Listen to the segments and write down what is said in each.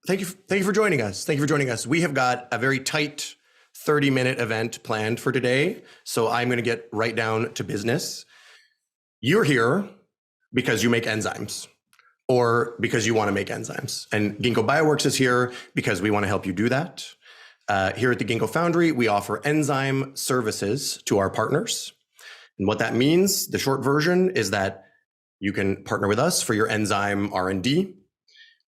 Thank you for joining us. Thank you for joining us. We have got a very tight 30-minute event planned for today, so I'm going to get right down to business. You're here because you make enzymes, or because you want to make enzymes. And Ginkgo Bioworks is here because we want to help you do that. Here at the Ginkgo Foundry, we offer enzyme services to our partners. And what that means, the short version, is that you can partner with us for your enzyme R&D.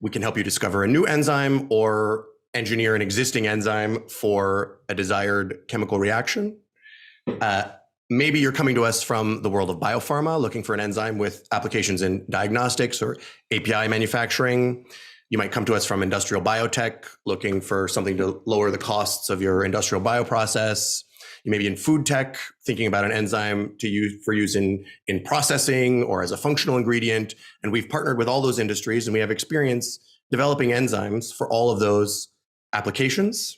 We can help you discover a new enzyme or engineer an existing enzyme for a desired chemical reaction. Maybe you're coming to us from the world of biopharma, looking for an enzyme with applications in diagnostics or API manufacturing. You might come to us from industrial biotech, looking for something to lower the costs of your industrial bioprocess. You may be in food tech, thinking about an enzyme to use in processing or as a functional ingredient. And we've partnered with all those industries, and we have experience developing enzymes for all of those applications.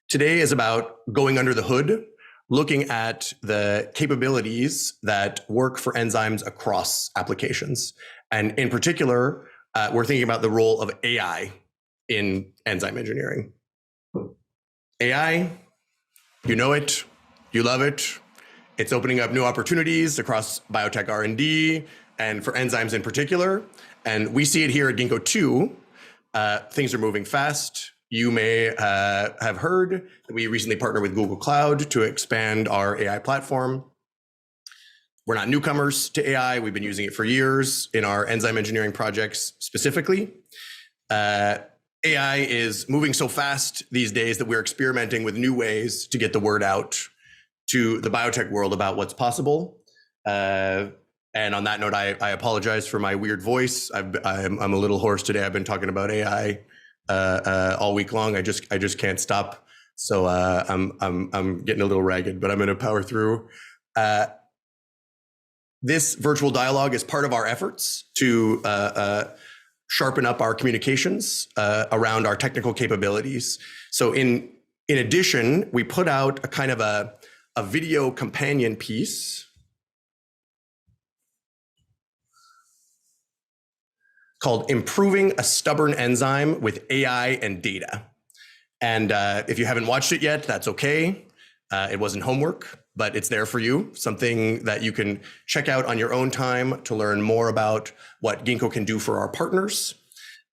Today is about going under the hood, looking at the capabilities that work for enzymes across applications. And in particular, we're thinking about the role of AI in enzyme engineering. AI, you know it, you love it. It's opening up new opportunities across biotech R&D and for enzymes in particular. And we see it here at Ginkgo too. Things are moving fast. You may have heard that we recently partnered with Google Cloud to expand our AI platform. We're not newcomers to AI. We've been using it for years in our enzyme engineering projects specifically. AI is moving so fast these days that we're experimenting with new ways to get the word out to the biotech world about what's possible. And on that note, I apologize for my weird voice. I'm a little hoarse today. I've been talking about AI all week long. I just can't stop. So I'm getting a little ragged, but I'm going to power through. This virtual dialogue is part of our efforts to sharpen up our communications around our technical capabilities. So in addition, we put out a kind of a video companion piece called Improving a Stubborn Enzyme with AI and Data. And if you haven't watched it yet, that's okay. It wasn't homework, but it's there for you, something that you can check out on your own time to learn more about what Ginkgo can do for our partners.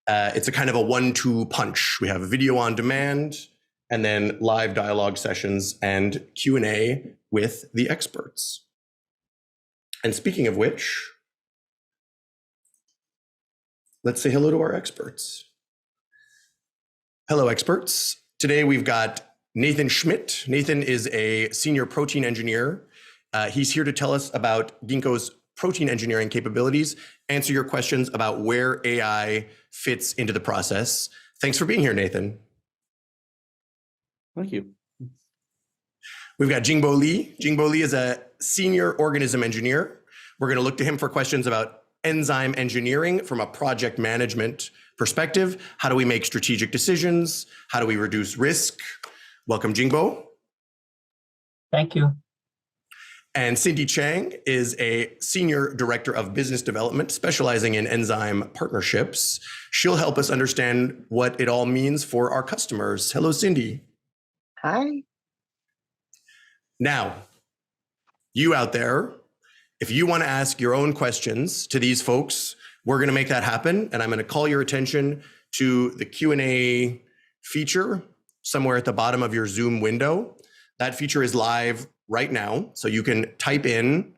It's a kind of a 1-2 punch. We have a video on demand, and then live dialogue sessions and Q&A with the experts. And speaking of which, let's say hello to our experts. Hello, experts. Today we've got Nathan Schmidt. Nathan is a senior protein engineer. He's here to tell us about Ginkgo's protein engineering capabilities, answer your questions about where AI fits into the process. Thanks for being here, Nathan. Thank you. We've got Ginkgo Li. Ginkgo Li is a senior organism engineer. We're going to look to him for questions about enzyme engineering from a project management perspective. How do we make strategic decisions? How do we reduce risk? Welcome, Ginkgo. Thank you. And Cindy Chang is a senior director of business development, specializing in enzyme partnerships. She'll help us understand what it all means for our customers. Hello, Cindy. Hi. Now, you out there, if you want to ask your own questions to these folks, we're going to make that happen. And I'm going to call your attention to the Q&A feature somewhere at the bottom of your Zoom window. That feature is live right now. So you can type in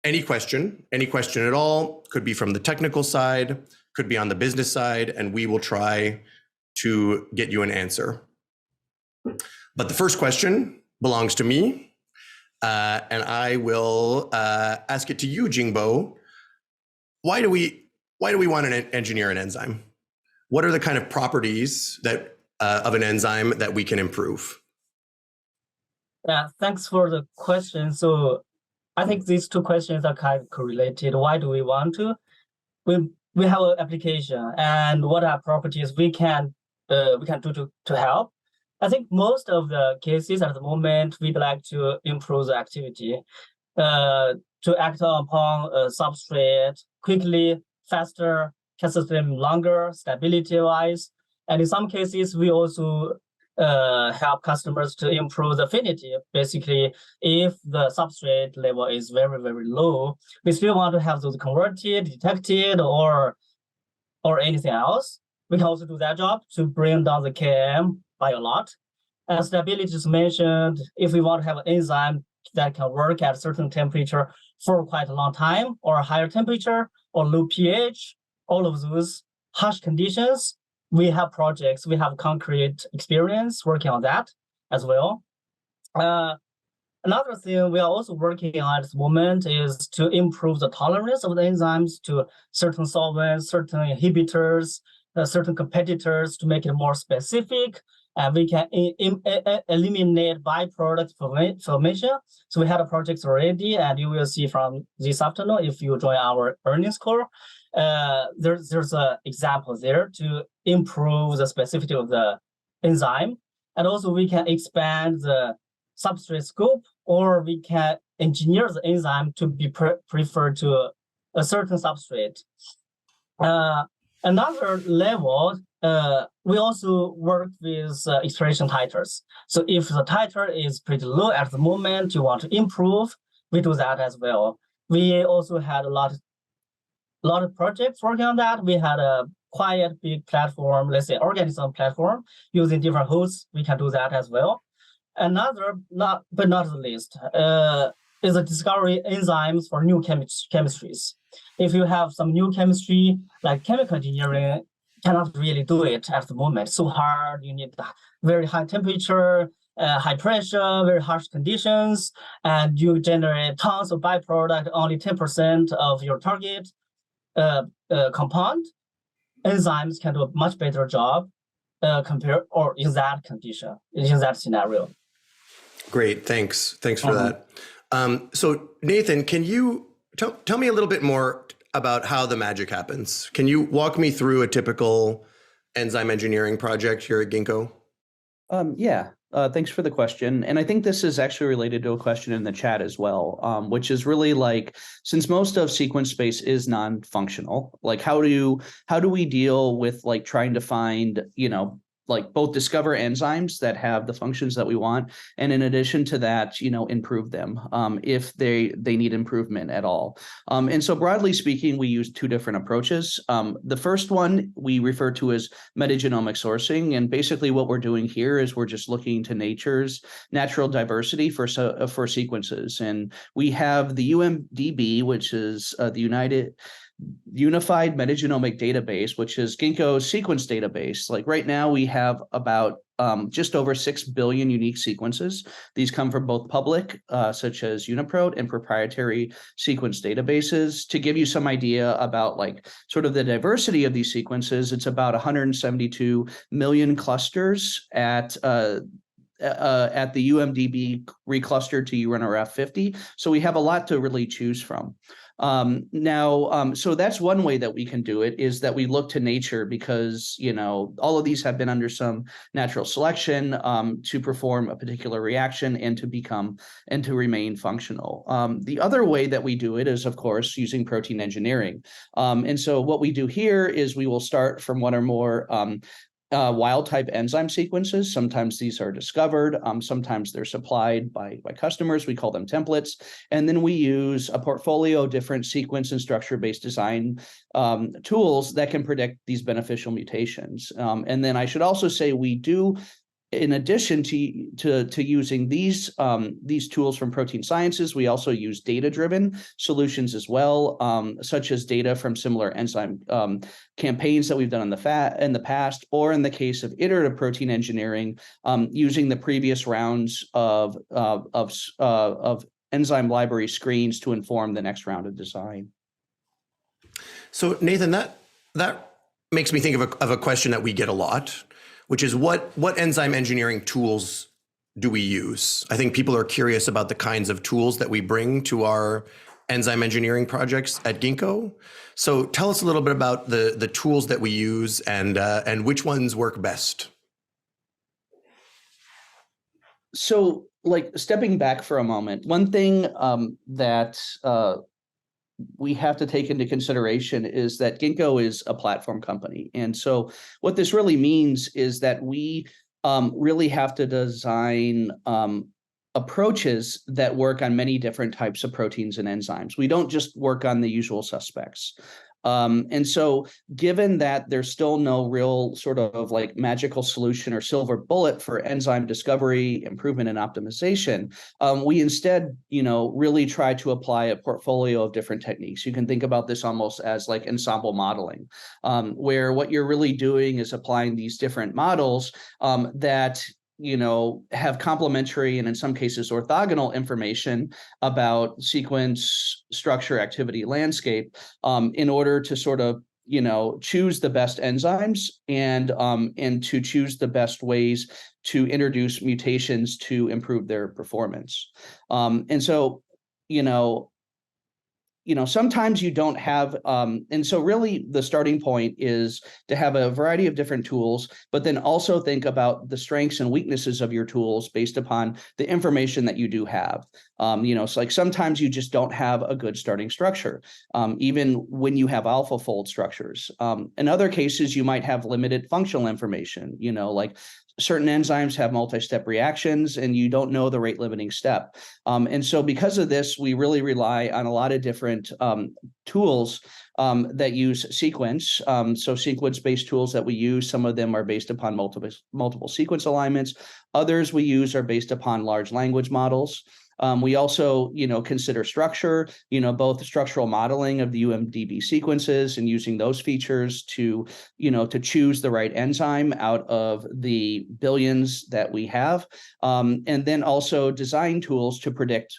any question at all. Could be from the technical side, could be on the business side, and we will try to get you an answer. But the first question belongs to me, and I will ask it to you, Ginkgo. Why do we want to engineer an enzyme? What are the kind of properties that of an enzyme that we can improve? Yeah, thanks for the question. So I think these two questions are kind of correlated. Why do we want to? We have an application, and what are properties we can do to help? I think most of the cases at the moment, we'd like to improve the activity, to act upon a substrate quickly, faster, can sustain longer, stability-wise. And in some cases, we also help customers to improve the affinity. Basically, if the substrate level is very, very low, we still want to have those converted, detected, or anything else. We can also do that job to bring down the Km by a lot. As stability is mentioned, if we want to have an enzyme that can work at a certain temperature for quite a long time, or a higher temperature, or low pH, all of those harsh conditions, we have projects, we have concrete experience working on that as well. Another thing we are also working on at the moment is to improve the tolerance of the enzymes to certain solvents, certain inhibitors, certain competitors to make it more specific. And we can eliminate byproduct formation. So we had a project already, and you will see from this afternoon if you join our earnings call. There's an example there to improve the specificity of the enzyme. And also we can expand the substrate scope, or we can engineer the enzyme to be preferred to a certain substrate. Another level, we also work with extraction titers. So if the titer is pretty low at the moment, you want to improve, we do that as well. We also had a lot of projects working on that. We had a quite big platform, let's say organism platform, using different hosts. We can do that as well. Another, not the least, is a discovery enzymes for new chemistries. If you have some new chemistry, like chemical engineering, cannot really do it at the moment. So hard, you need very high temperature, high pressure, very harsh conditions, and you generate tons of byproduct, only 10% of your target compound. Enzymes can do a much better job compared or in that condition, in that scenario. Great, thanks for that. So Nathan, can you tell me a little bit more about how the magic happens? Can you walk me through a typical enzyme engineering project here at Ginkgo? Yeah, thanks for the question. And I think this is actually related to a question in the chat as well, which is really like, since most of sequence space is non-functional, like how do we deal with like trying to find, like both discover enzymes that have the functions that we want, and in addition to that, improve them if they need improvement at all. And so broadly speaking, we use two different approaches. The first one we refer to as metagenomic sourcing, and basically what we're doing here is we're just looking to nature's natural diversity for sequences. And we have the UMDB, which is the Unified Metagenomic Database, which is Ginkgo's sequence database. Like right now, we have about just over 6 billion unique sequences. These come from both public, such as UniProt, and proprietary sequence databases. To give you some idea about like sort of the diversity of these sequences, it's about 172 million clusters at the UMDB reclustered to UNRF 50. So we have a lot to really choose from. So that's one way that we can do it, is that we look to nature, because all of these have been under some natural selection to perform a particular reaction and to remain functional. The other way that we do it is, of course, using protein engineering. And so what we do here is we will start from one or more wild type enzyme sequences. Sometimes these are discovered, sometimes they're supplied by customers. We call them templates. And then we use a portfolio of different sequence and structure-based design tools that can predict these beneficial mutations. And then I should also say we do, in addition to using these tools from protein sciences, we also use data-driven solutions as well, such as data from similar enzyme campaigns that we've done in the past, or in the case of iterative protein engineering, using the previous rounds of enzyme library screens to inform the next round of design. So Nathan, that makes me think of a question that we get a lot, which is what enzyme engineering tools do we use? I think people are curious about the kinds of tools that we bring to our enzyme engineering projects at Ginkgo. So tell us a little bit about the tools that we use and which ones work best. So, like, stepping back for a moment, one thing that we have to take into consideration is that Ginkgo is a platform company. And so what this really means is that we really have to design approaches that work on many different types of proteins and enzymes. We don't just work on the usual suspects. And so given that there's still no real sort of like magical solution or silver bullet for enzyme discovery, improvement, and optimization, we instead, really try to apply a portfolio of different techniques. You can think about this almost as like ensemble modeling, where what you're really doing is applying these different models that have complementary and in some cases orthogonal information about sequence, structure, activity, landscape, in order to sort of choose the best enzymes and to choose the best ways to introduce mutations to improve their performance. And so sometimes you don't have, and so really the starting point is to have a variety of different tools, but then also think about the strengths and weaknesses of your tools based upon the information that you do have. So like sometimes you just don't have a good starting structure, even when you have AlphaFold structures. In other cases, you might have limited functional information, like certain enzymes have multi-step reactions and you don't know the rate limiting step. And so because of this, we really rely on a lot of different tools that use sequence. So sequence-based tools that we use, some of them are based upon multiple sequence alignments. Others we use are based upon large language models. We also, consider structure, both structural modeling of the UMDB sequences and using those features to choose the right enzyme out of the billions that we have. And then also design tools to predict,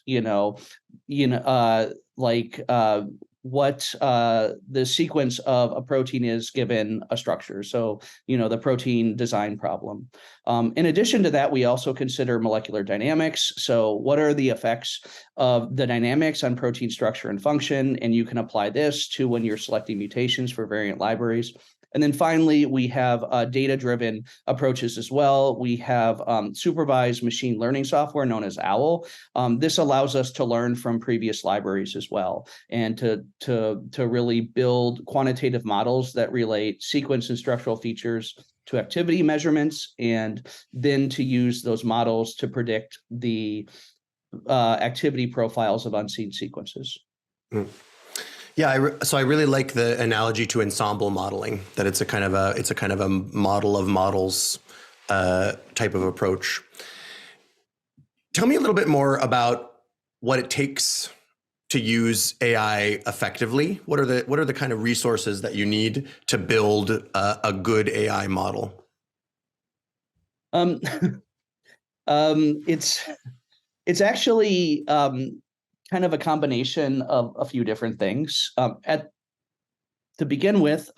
what the sequence of a protein is given a structure. So, the protein design problem. In addition to that, we also consider molecular dynamics. So what are the effects of the dynamics on protein structure and function? And you can apply this to when you're selecting mutations for variant libraries. And then finally, we have data-driven approaches as well. We have supervised machine learning software known as OWL. This allows us to learn from previous libraries as well, and to really build quantitative models that relate sequence and structural features to activity measurements, and then to use those models to predict the activity profiles of unseen sequences. Mm. Yeah, so I really like the analogy to ensemble modeling, that it's a kind of a model of models type of approach. Tell me a little bit more about what it takes to use AI effectively. What are the kind of resources that you need to build a good AI model? It's actually kind of a combination of a few different things. To begin with,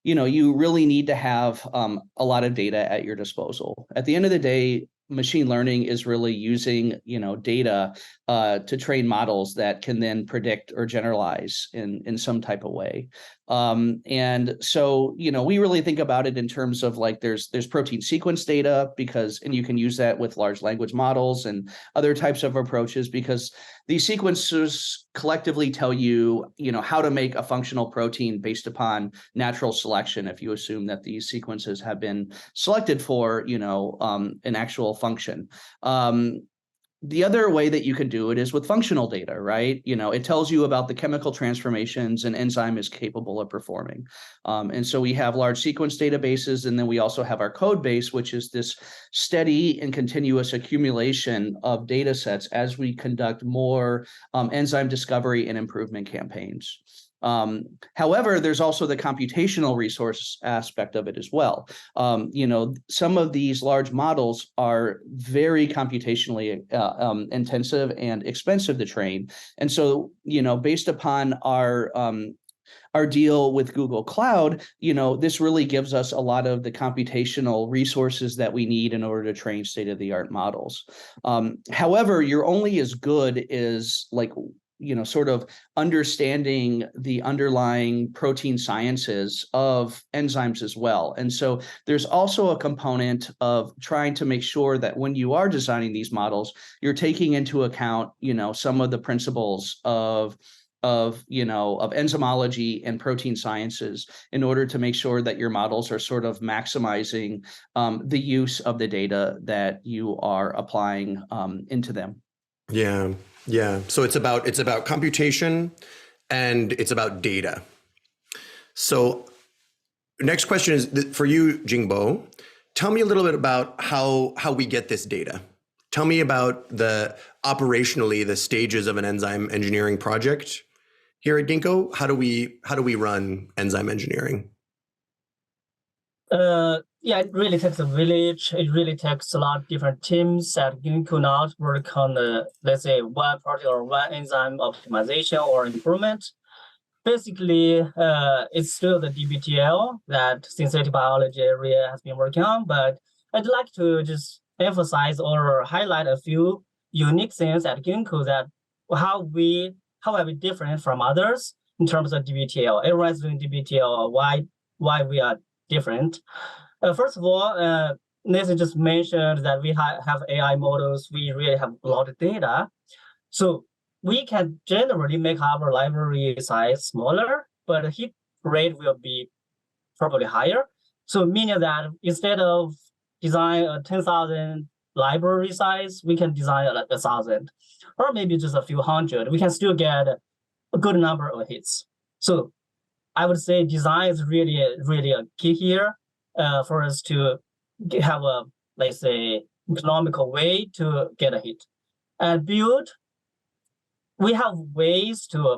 you really need to have a lot of data at your disposal. At the end of the day, machine learning is really using data to train models that can then predict or generalize in some type of way. And so we really think about it in terms of like there's protein sequence data, and you can use that with large language models and other types of approaches, because these sequencers collectively tell you how to make a functional protein based upon natural selection, if you assume that these sequences have been selected for an actual function. The other way that you can do it is with functional data, right? It tells you about the chemical transformations an enzyme is capable of performing. And so we have large sequence databases, and then we also have our code base, which is this steady and continuous accumulation of data sets as we conduct more enzyme discovery and improvement campaigns. However, there's also the computational resource aspect of it as well. Some of these large models are very computationally intensive and expensive to train. And so, based upon our deal with Google Cloud, this really gives us a lot of the computational resources that we need in order to train state-of-the-art models. However, you're only as good as sort of understanding the underlying protein sciences of enzymes as well. And so there's also a component of trying to make sure that when you are designing these models, you're taking into account, some of the principles of of enzymology and protein sciences in order to make sure that your models are sort of maximizing the use of the data that you are applying into them. Yeah. So it's about computation and it's about data. So next question is for you, Ginkgo. Tell me a little bit about how we get this data. Tell me about operationally the stages of an enzyme engineering project here at Ginkgo. How do we run enzyme engineering? Yeah, it really takes a village. It really takes a lot of different teams at Ginkgo now to work on let's say, one project or one enzyme optimization or improvement. Basically, it's still the DBTL that synthetic biology area has been working on, but I'd like to just emphasize or highlight a few unique things at Ginkgo that how are we different from others in terms of DBTL. Everyone's doing DBTL. Why we are different? First of all, Nathan just mentioned that we have AI models. We really have a lot of data. So we can generally make our library size smaller, but the hit rate will be probably higher. So meaning that instead of design a 10,000 library size, we can design 1,000 or maybe just a few hundred. We can still get a good number of hits. So I would say design is really a key here for us to have a, let's say, economical way to get a hit. And build, we have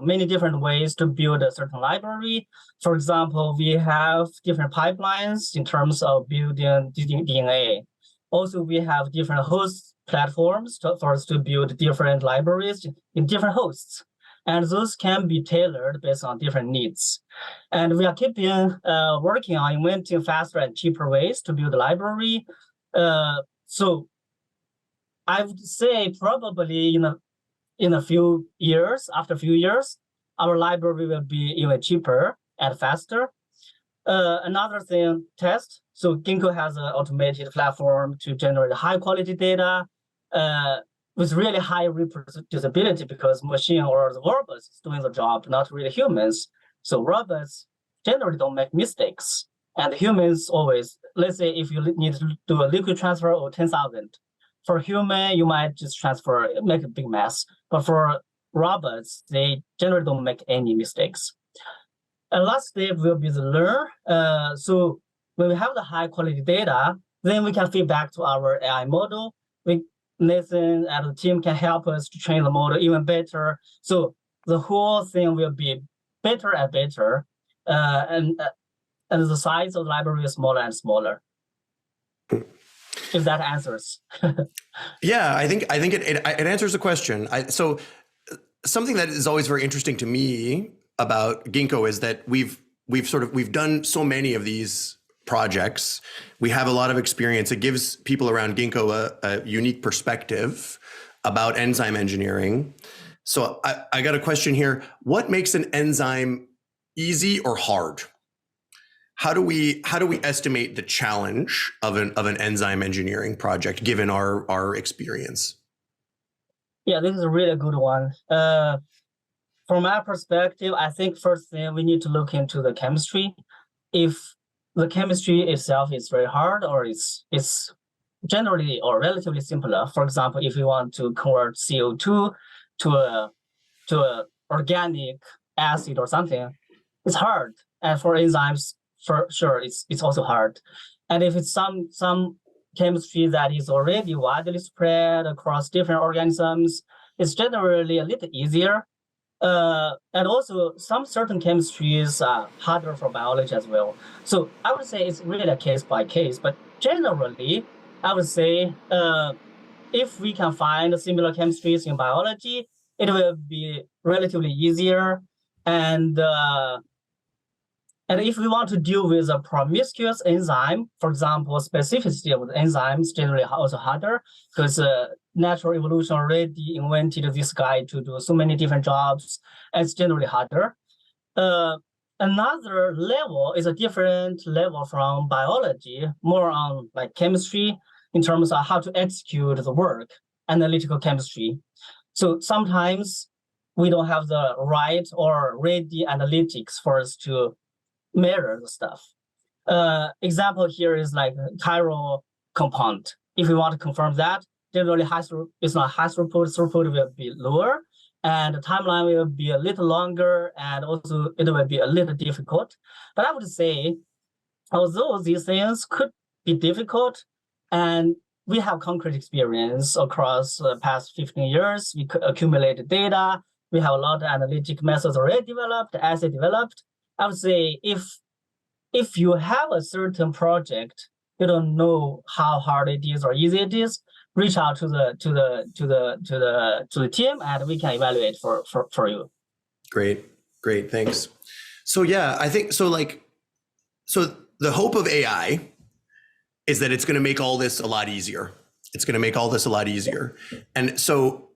many different ways to build a certain library. For example, we have different pipelines in terms of building DNA. Also, we have different host platforms for us to build different libraries in different hosts. And those can be tailored based on different needs. And we are keeping working on inventing faster and cheaper ways to build a library. So I would say probably in a few years, after a few years, our library will be even cheaper and faster. Another thing, test. So Ginkgo has an automated platform to generate high quality data with really high reproducibility because machine or the robots is doing the job, not really humans. So robots generally don't make mistakes. And humans always, let's say if you need to do a liquid transfer of 10,000, for human, you might just make a big mess. But for robots, they generally don't make any mistakes. And last step will be the learn. So when we have the high quality data, then we can feed back to our AI model. Nathan and the team can help us to train the model even better. So the whole thing will be better and better. And the size of the library is smaller and smaller. If that answers. Yeah, I think it answers the question. So something that is always very interesting to me about Ginkgo is that we've done so many of these projects. We have a lot of experience. It gives people around Ginkgo a unique perspective about enzyme engineering. So I got a question here. What makes an enzyme easy or hard? How do we estimate the challenge of an enzyme engineering project given our experience? Yeah, this is a really good one. From my perspective, I think first thing we need to look into the chemistry. If the chemistry itself is very hard or it's generally or relatively simpler. For example, if you want to convert CO2 to a organic acid or something, it's hard. And for enzymes, for sure, it's also hard. And if it's some chemistry that is already widely spread across different organisms, it's generally a little easier. And also some certain chemistries are harder for biology as well. So I would say it's really a case by case, but generally, I would say if we can find similar chemistries in biology, it will be relatively easier. And if we want to deal with a promiscuous enzyme, for example, specificity of enzymes generally also harder because natural evolution already invented this guy to do so many different jobs, and it's generally harder. Another level is a different level from biology, more on like chemistry in terms of how to execute the work, analytical chemistry. So sometimes we don't have the right or ready analytics for us to measure the stuff. Example here is like chiral compound. If we want to confirm that, generally it's not high throughput will be lower, and the timeline will be a little longer, and also it will be a little difficult. But I would say, although these things could be difficult, and we have concrete experience across the past 15 years, we accumulated data, we have a lot of analytic methods already developed, assay developed. I would say if you have a certain project, you don't know how hard it is or easy it is, reach out to the team, and we can evaluate for you. Great, thanks. So yeah, I think so. So the hope of AI is that it's going to make all this a lot easier. And so,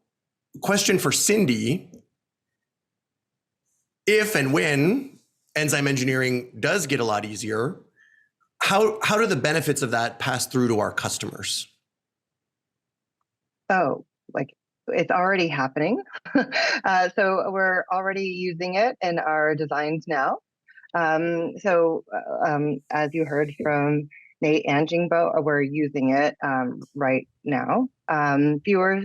question for Cindy: if and when enzyme engineering does get a lot easier, how do the benefits of that pass through to our customers? Oh, like it's already happening. So we're already using it in our designs now. As you heard from Nate and Ginkgo, we're using it right now. Fewer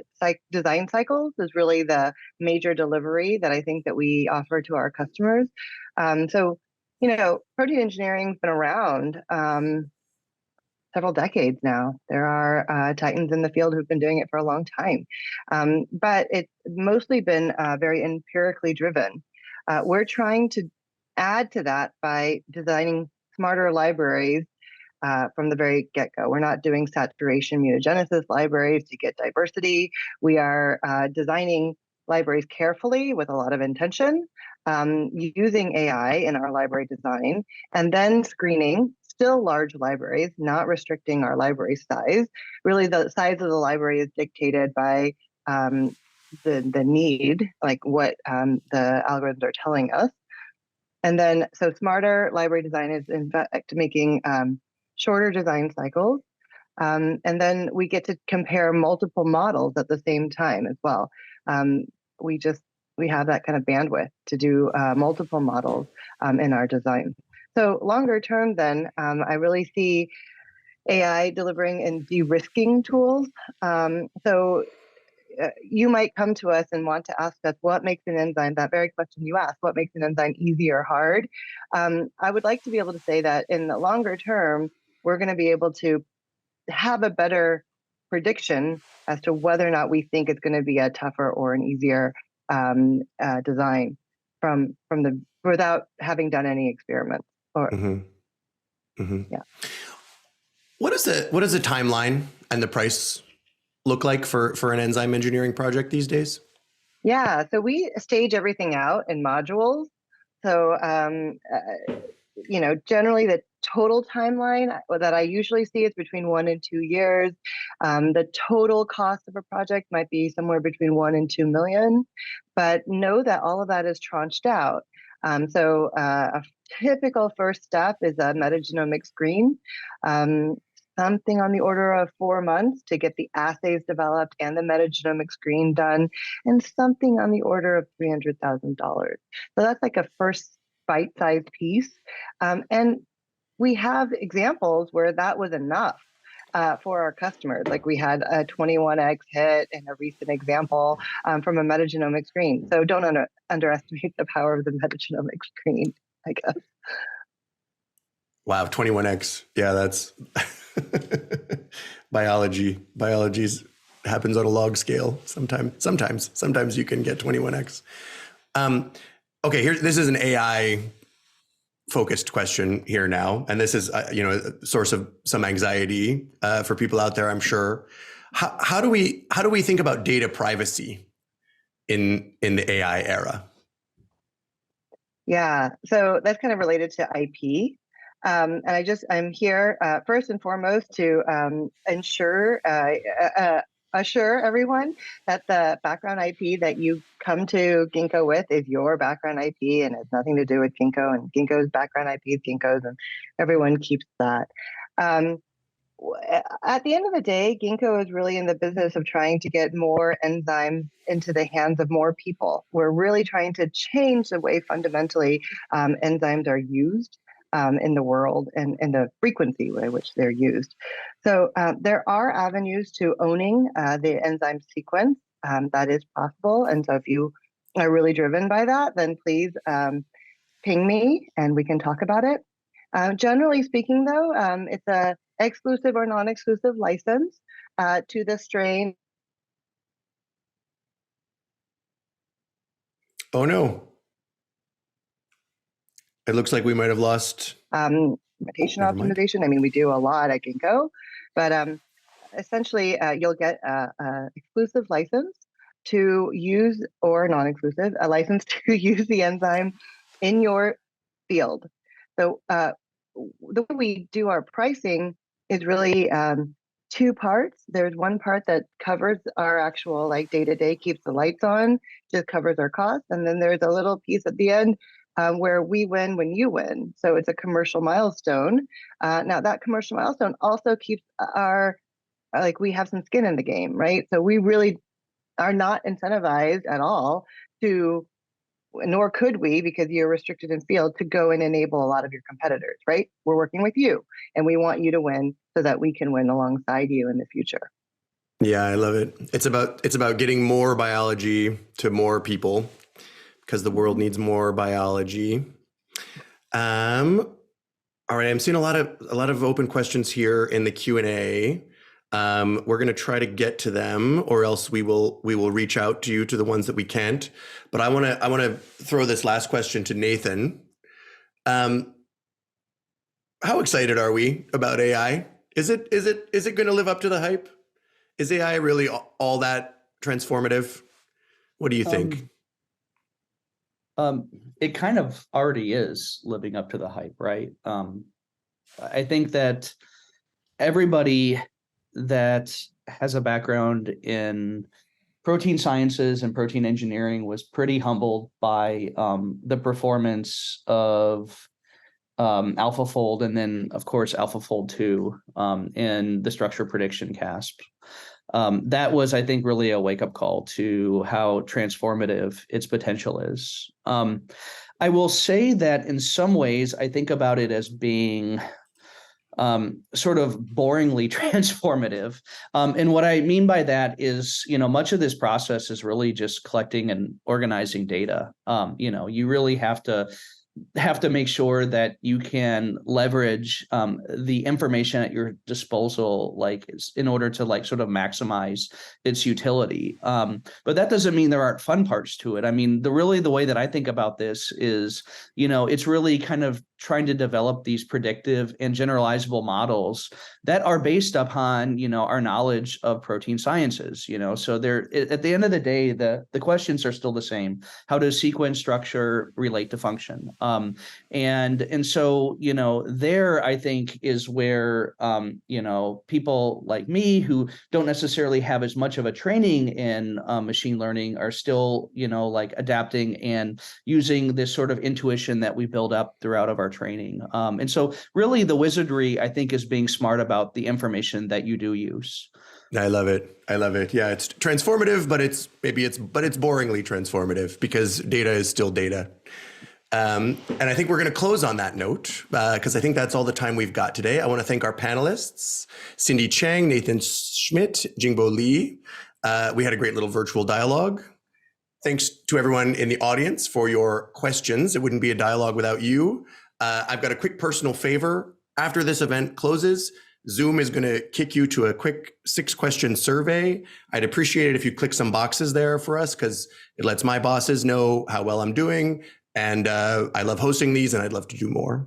design cycles is really the major delivery that I think that we offer to our customers. Protein engineering's been around several decades now. There are titans in the field who've been doing it for a long time, but it's mostly been very empirically driven. We're trying to add to that by designing smarter libraries from the very get-go. We're not doing saturation mutagenesis libraries to get diversity. We are designing libraries carefully with a lot of intention, using AI in our library design, and then screening still large libraries, not restricting our library size. Really, the size of the library is dictated by the need, like what the algorithms are telling us. And then, so smarter library design is in fact making shorter design cycles. And then we get to compare multiple models at the same time as well. We have that kind of bandwidth to do multiple models in our design. So longer term then, I really see AI delivering and de-risking tools. You might come to us and want to ask us what makes an enzyme, that very question you asked, what makes an enzyme easy or hard? I would like to be able to say that in the longer term, we're going to be able to have a better prediction as to whether or not we think it's going to be a tougher or an easier design without having done any experiments. Yeah. What does the timeline and the price look like for an enzyme engineering project these days? Yeah, so we stage everything out in modules. So, generally the total timeline that I usually see is between 1 and 2 years. The total cost of a project might be somewhere between 1 and 2 million, but know that all of that is tranched out. A typical first step is a metagenomic screen. Something on the order of 4 months to get the assays developed and the metagenomic screen done, and something on the order of $300,000. So that's like a first bite-sized piece. And we have examples where that was enough for our customers. Like we had a 21x hit in a recent example from a metagenomic screen. So don't underestimate the power of the metagenomic screen, I guess. Wow, 21x. Yeah, that's biology. Biology happens on a log scale. Sometimes you can get 21x. Okay, this is an AI focused question here now, and this is a source of some anxiety for people out there, I'm sure. How do we think about data privacy in the AI era? Yeah, so that's kind of related to IP. And I'm here first and foremost to assure everyone that the background IP that you come to Ginkgo with is your background IP and has nothing to do with Ginkgo, and Ginkgo's background IP is Ginkgo's, and everyone keeps that. At the end of the day, Ginkgo is really in the business of trying to get more enzymes into the hands of more people. We're really trying to change the way fundamentally enzymes are used in the world and the frequency by which they're used. So there are avenues to owning the enzyme sequence. That is possible. And so if you are really driven by that, then please ping me and we can talk about it. Generally speaking, though, it's a exclusive or non-exclusive license to the strain. Oh no. It looks like we might have lost. Fermentation optimization. I mean, we do a lot at Ginkgo, but essentially you'll get a exclusive license to use, or non-exclusive, a license to use the enzyme in your field. So the way we do our pricing is really two parts. There's one part that covers our actual like day-to-day, keeps the lights on, just covers our costs. And then there's a little piece at the end where we win when you win. So it's a commercial milestone. Now that commercial milestone also keeps our, like we have some skin in the game, right? So we really are not incentivized at all to, nor could we, because you're restricted in field, to go and enable a lot of your competitors, right? We're working with you and we want you to win so that we can win alongside you in the future. Yeah, I love it. It's about getting more biology to more people because the world needs more biology. All right, I'm seeing a lot of open questions here in the Q&A. We're going to try to get to them, or else we will reach out to you, to the ones that we can't. But I want to throw this last question to Nathan. How excited are we about AI? Is it going to live up to the hype? Is AI really all that transformative? What do you think? It kind of already is living up to the hype, right? I think that everybody that has a background in protein sciences and protein engineering was pretty humbled by the performance of AlphaFold, and then of course AlphaFold 2 in the structure prediction CASP. That was, I think, really a wake-up call to how transformative its potential is. I will say that in some ways, I think about it as being sort of boringly transformative. And what I mean by that is, much of this process is really just collecting and organizing data. You really have to make sure that you can leverage the information at your disposal, in order to sort of maximize its utility. But that doesn't mean there aren't fun parts to it. I mean, the way that I think about this is, it's really kind of trying to develop these predictive and generalizable models that are based upon, our knowledge of protein sciences, so they're, at the end of the day, the questions are still the same. How does sequence structure relate to function? And so, there, I think, is where, people like me who don't necessarily have as much of a training in machine learning are still, adapting and using this sort of intuition that we build up throughout of our training. And so really the wizardry, I think, is being smart about the information that you do use. I love it. Yeah, it's transformative, but it's boringly transformative because data is still data. And I think we're going to close on that note because I think that's all the time we've got today. I want to thank our panelists, Cindy Chang, Nathan Schmidt, Jingbo Li. We had a great little virtual dialogue. Thanks to everyone in the audience for your questions. It wouldn't be a dialogue without you. I've got a quick personal favor. After this event closes, Zoom is going to kick you to a quick 6-question survey. I'd appreciate it if you click some boxes there for us because it lets my bosses know how well I'm doing. And I love hosting these and I'd love to do more.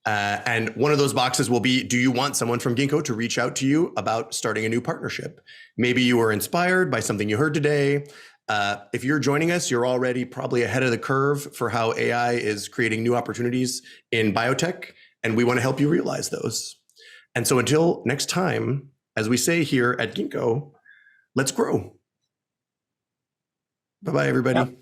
And one of those boxes will be, do you want someone from Ginkgo to reach out to you about starting a new partnership? Maybe you were inspired by something you heard today. If you're joining us, you're already probably ahead of the curve for how AI is creating new opportunities in biotech, and we want to help you realize those. And so until next time, as we say here at Ginkgo, let's grow. Bye-bye, everybody. Yep.